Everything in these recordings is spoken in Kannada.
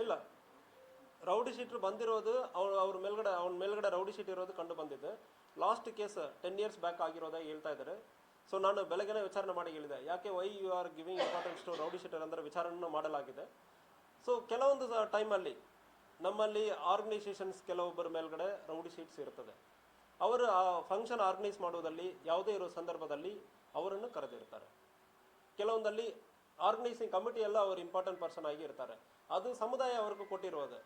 ಇಲ್ಲ, ರೌಡಿ ಶೀಟ್ರ್ ಬಂದಿರೋದು ಅವ್ರ ಮೇಲ್ಗಡೆ ರೌಡಿ ಶೀಟ್ ಇರೋದು ಕಂಡು ಬಂದಿದೆ. ಲಾಸ್ಟ್ ಕೇಸ್ 10 years ಬ್ಯಾಕ್ ಆಗಿರೋದಾಗಿ ಹೇಳ್ತಾ ಇದ್ದಾರೆ. ಸೊ ನಾನು ಬೆಳಗ್ಗೆನೇ ವಿಚಾರಣೆ ಮಾಡಿ ಹೇಳಿದೆ, ಯಾಕೆ why you are giving importance to rowdy sheeter ಅಂದರೆ ವಿಚಾರಣೆ ಮಾಡಲಾಗಿದೆ. ಸೊ ಕೆಲವೊಂದು ಟೈಮಲ್ಲಿ ನಮ್ಮಲ್ಲಿ ಆರ್ಗನೈಸೇಷನ್ಸ್ ಕೆಲವೊಬ್ಬರ ಮೇಲ್ಗಡೆ ರೌಡಿ ಶೀಟ್ಸ್ ಇರ್ತದೆ. ಅವರು ಆ ಫಂಕ್ಷನ್ ಆರ್ಗನೈಸ್ ಮಾಡುವುದಲ್ಲಿ ಯಾವುದೇ ಇರೋ ಸಂದರ್ಭದಲ್ಲಿ ಅವರನ್ನು ಕರೆದಿರ್ತಾರೆ. ಕೆಲವೊಂದಲ್ಲಿ ಆರ್ಗನೈಸಿಂಗ್ ಕಮಿಟಿ ಎಲ್ಲ ಅವರು ಇಂಪಾರ್ಟೆಂಟ್ ಪರ್ಸನ್ ಆಗಿ ಇರ್ತಾರೆ. ಅದು ಸಮುದಾಯ ಅವ್ರಿಗೂ ಕೊಟ್ಟಿರೋದು.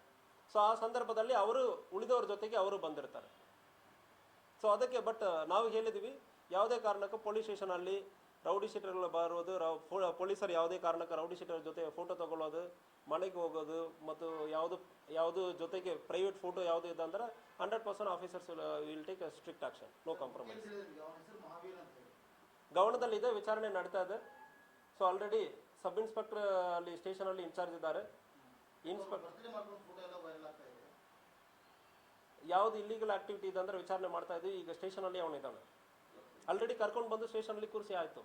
ಸೊ ಆ ಸಂದರ್ಭದಲ್ಲಿ ಅವರು ಉಳಿದವ್ರ ಜೊತೆಗೆ ಅವರು ಬಂದಿರ್ತಾರೆ. ಸೊ ಅದಕ್ಕೆ ಬಟ್ ನಾವು ಹೇಳಿದ್ವಿ, ಯಾವುದೇ ಕಾರಣಕ್ಕೂ ಪೊಲೀಸ್ ಸ್ಟೇಷನಲ್ಲಿ ರೌಡಿ ಶೀಟರ್ಗಳು ಬರೋದು, ಪೊಲೀಸರು ಯಾವುದೇ ಕಾರಣಕ್ಕೆ ರೌಡಿ ಶೀಟರ್ ಜೊತೆ ಫೋಟೋ ತಗೊಳ್ಳೋದು, ಮನೆಗೆ ಹೋಗೋದು ಮತ್ತು ಯಾವುದು ಜೊತೆಗೆ ಪ್ರೈವೇಟ್ ಫೋಟೋ ಯಾವುದು ಇದೆ ಅಂದರೆ 100% officers will take strict action, no compromise. ಗಮನದಲ್ಲಿದೆ, ವಿಚಾರಣೆ ನಡೀತಾ ಇದೆ. ಸೊ ಆಲ್ರೆಡಿ ಸಬ್ ಇನ್ಸ್ಪೆಕ್ಟರ್ ಅಲ್ಲಿ ಸ್ಟೇಷನಲ್ಲಿ ಇನ್ಚಾರ್ಜ್ ಇದ್ದಾರೆ. ಇನ್ಸ್ಪೆಕ್ಟರ್ ಯಾವುದು ಇಲ್ಲಿಗಲ್ ಆಕ್ಟಿವಿಟಿ ಇದೆ ಅಂದರೆ ವಿಚಾರಣೆ ಮಾಡ್ತಾ ಇದ್ವಿ. ಈಗ ಸ್ಟೇಷನಲ್ಲಿ ಅವನಿದ್ದಾನೆ, ಆಲ್ರೆಡಿ ಕರ್ಕೊಂಡು ಬಂದು ಸ್ಟೇಷನಲ್ಲಿ ಕೂರಿಸಿ ಆಯಿತು.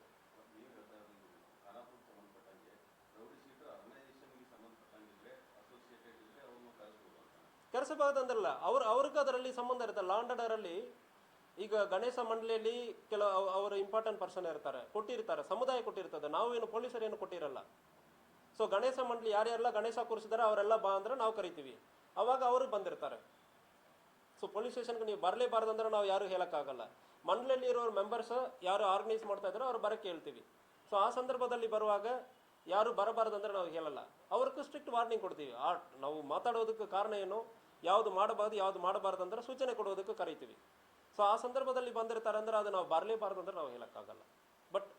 ಕರೆಸಬಹುದಂದ್ರಲ್ಲ, ಅವ್ರಿಗೆ ಅದರಲ್ಲಿ ಸಂಬಂಧ ಇರುತ್ತೆ. ಲಾ ಅಂಡ್ ಆರ್ಡರಲ್ಲಿ ಈಗ ಗಣೇಶ ಮಂಡಳಿಯಲ್ಲಿ ಅವರು ಇಂಪಾರ್ಟೆಂಟ್ ಪರ್ಸನ್ ಇರ್ತಾರೆ, ಕೊಟ್ಟಿರ್ತಾರೆ, ಸಮುದಾಯ ಕೊಟ್ಟಿರ್ತದೆ. ನಾವೇನು ಪೊಲೀಸರೇನು ಕೊಟ್ಟಿರಲ್ಲ. ಸೊ ಗಣೇಶ ಮಂಡಳಿ ಯಾರ್ಯಾರೆಲ್ಲ ಗಣೇಶ ಕೂರಿಸಿದಾರೆ ಅವರೆಲ್ಲ ಬಾ ಅಂದ್ರೆ ನಾವು ಕರಿತೀವಿ, ಅವಾಗ ಅವರು ಬಂದಿರ್ತಾರೆ. ಸೊ ಪೊಲೀಸ್ ಸ್ಟೇಷನ್ಗೆ ನೀವು ಬರಲೇಬಾರ್ದಂದ್ರೆ ನಾವು ಯಾರು ಹೇಳೋಕ್ಕಾಗಲ್ಲ. ಮಂಡಳಿಯಲ್ಲಿ ಇರೋರು ಮೆಂಬರ್ಸ್ ಯಾರು ಆರ್ಗನೈಸ್ ಮಾಡ್ತಾ ಇದ್ದಾರೋ ಅವ್ರು ಬರೋಕ್ಕೆ ಹೇಳ್ತೀವಿ. ಸೊ ಆ ಸಂದರ್ಭದಲ್ಲಿ ಬರುವಾಗ ಯಾರು ಬರಬಾರ್ದಂದ್ರೆ ನಾವು ಹೇಳಲ್ಲ, ಅವ್ರಿಗೂ ಸ್ಟ್ರಿಕ್ಟ್ ವಾರ್ನಿಂಗ್ ಕೊಡ್ತೀವಿ. ನಾವು ಮಾತಾಡೋದಕ್ಕೆ ಕಾರಣ ಏನು, ಯಾವುದು ಮಾಡಬಾರ್ದು ಯಾವುದು ಮಾಡಬಾರ್ದು ಅಂದ್ರೆ ಸೂಚನೆ ಕೊಡೋದಕ್ಕೆ ಕರಿತೀವಿ. ಸೊ ಆ ಸಂದರ್ಭದಲ್ಲಿ ಬಂದಿರ್ತಾರೆ ಅಂದ್ರೆ ಅದು ನಾವು ಬರಲೇಬಾರ್ದು ಅಂದ್ರೆ ನಾವು ಹೇಳೋಕ್ಕಾಗಲ್ಲ. ಬಟ್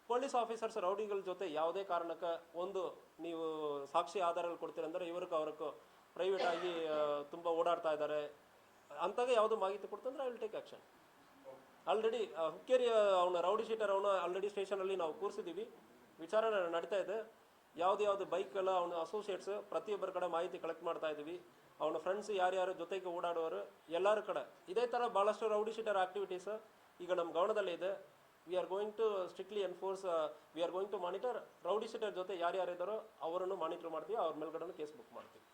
ಪೊಲೀಸ್ ಆಫೀಸರ್ಸ್ ರೌಡಿಗಳ ಜೊತೆ ಯಾವುದೇ ಕಾರಣಕ್ಕೆ ಒಂದು ನೀವು ಸಾಕ್ಷಿ ಆಧಾರಗಳು ಕೊಡ್ತೀರಂದ್ರೆ ಅವ್ರಿಗೂ ಪ್ರೈವೇಟ್ ಆಗಿ ತುಂಬ ಓಡಾಡ್ತಾ ಇದ್ದಾರೆ ಅಂತಾಗ ಯಾವುದು ಮಾಹಿತಿ ಕೊಡ್ತಂದ್ರೆ I will take action. Already Hukkeri ಅವನು ರೌಡಿ ಶೀಟರ್ ಅವನು ಆಲ್ರೆಡಿ ಸ್ಟೇಷನಲ್ಲಿ ನಾವು ಕೂರಿಸಿದ್ದೀವಿ, ವಿಚಾರಣೆ ನಡೀತಾ ಇದೆ. ಯಾವುದು ಬೈಕ್ ಎಲ್ಲ ಅವನ ಅಸೋಸಿಯೇಟ್ಸ್ ಪ್ರತಿಯೊಬ್ಬರ ಕಡೆ ಮಾಹಿತಿ ಕಲೆಕ್ಟ್ ಮಾಡ್ತಾ ಇದ್ದೀವಿ. ಅವನ ಫ್ರೆಂಡ್ಸ್ ಯಾರ್ಯಾರು ಜೊತೆಗೆ ಓಡಾಡುವರು ಎಲ್ಲರ ಕಡೆ ಇದೇ ಥರ ಭಾಳಷ್ಟು ರೌಡಿ ಶೀಟರ್ ಆಕ್ಟಿವಿಟೀಸ್ ಈಗ ನಮ್ಮ ಗಮನದಲ್ಲಿ ಇದೆ. We are going to strictly enforce, we are going to monitor. Rowdy sheeter ಜೊತೆ ಯಾರ್ಯಾರಿದ್ದಾರೋ ಅವರನ್ನು ಮಾನಿಟರ್ ಮಾಡ್ತೀವಿ, ಅವ್ರ ಮೇಲ್ಗಡೆ ಕೇಸ್ ಬುಕ್ ಮಾಡ್ತೀವಿ.